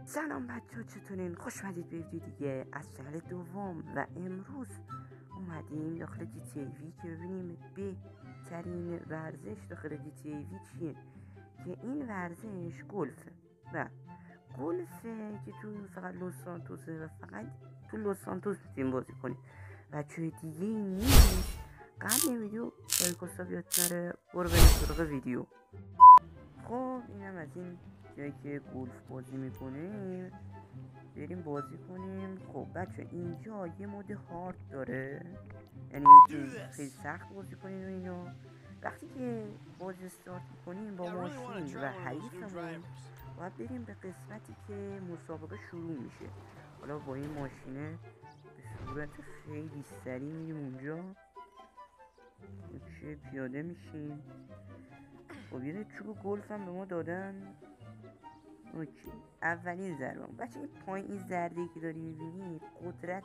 سلام بچه ها، چطورین؟ خوش اومدید به ویدیو دیگه از چنل دوم. و امروز اومدیم داخل GTA که ببینیم بهترین ورزش داخل GTA چیه. که این ورزش گلفه و گلفه که تو فقط لوس سانتوسه و فقط تو لوس سانتوس میتونیم بازی کنیم و جای دیگه این نیست. قبل این ویدیو لایک بیاد نره، برو بریم سراغ ویدیو. خب اینم از این جایی که گلف بازی میکنیم، بریم بازی کنیم. خب بچه اینجا یه مود هارد داره، یعنی میتونیم خیلی سخت بازی کنیم و اینا. وقتی که بازی استارت میکنیم با ماشین و حریفمون باید بریم به قسمتی که مسابقه شروع میشه. حالا با این ماشینه به صورت خیلی سریع میریم اونجا که پیاده میشیم. خب یه چوب گلف هم به ما دادن. اوکی، اولین ضربه بچه این پایین این ضربه‌ای که داری میبینی قدرت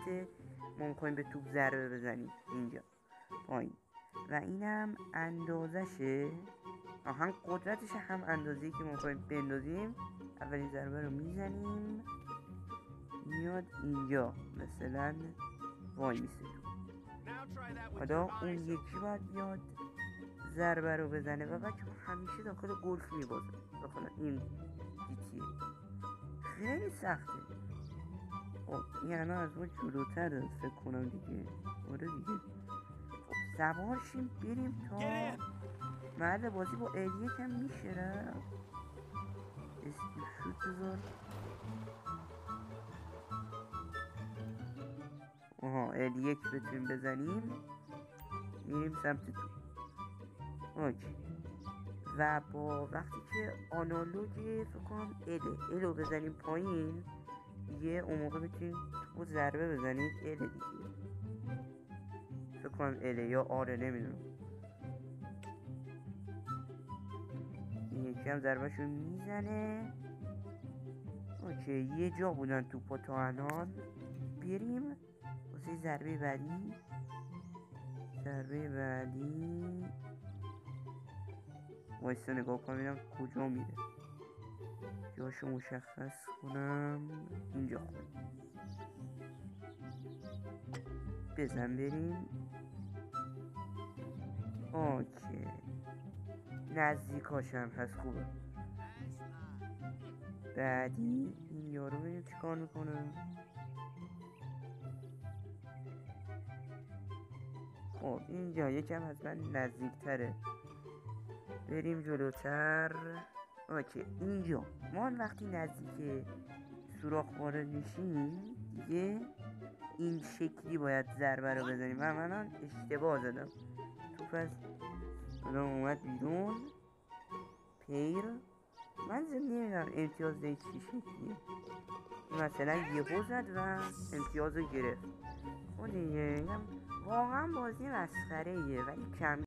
ما میخوایم به توپ ضربه بزنیم اینجا پایین، و اینم اندازشه، هم قدرتش هم اندازه‌ای که ما میخوایم بندازیم. اولین ضربه رو میزنیم میاد اینجا مثلا وای میسه. حالا اون یکی باید بیاد ضربه رو بزنه و بچه همیشه داخل گلف میبازه، داخل این GTA خیلی سخته. خب این الان از ما جلوتر فکر کنم دیگه. آره دیگه. خب سوارشیم بریم تا محل بازی. با L1 هم میشه رفت. اسکیپ شوت بذار. آها L1 بتونیم بزنیم میریم سمت تو. اوکی. و با وقتی که آنالوگ فکر کنم ال رو بزنیم پایین دیگه، اون موقع میتونیم تو ضربه بزنیم ال دیگه. فکر کنم ال یا آره نمیدونم. این یکی هم ضربهشون میزنه. اوکی یه جا بودن توپا تا الان. بریم واسه ضربه بعدی. وایستا نگاه کنم کجا میره، جاشو مشخص کنم. اینجا خوب بزن بریم. اوکی نزدیکاشم هست، خوبه. بعدی این یارو ببینیم چی کار میکنه. خب اینجا یکم از من نزدیکتره، بریم جلوتر. اوکی اینجا ما وقتی نزدیک سوراخ وارد میشیم دیگه این شکلی باید ضربه رو بزنیم. من اشتباه زدم. توپ از الان اومد بیرون. پیر من نمیدونم امتیاز دهید چی شکلیه. مثلا یهو زد و امتیاز رو گرفت. خب دیگه واقعا بازی مسخره ایه ولی کم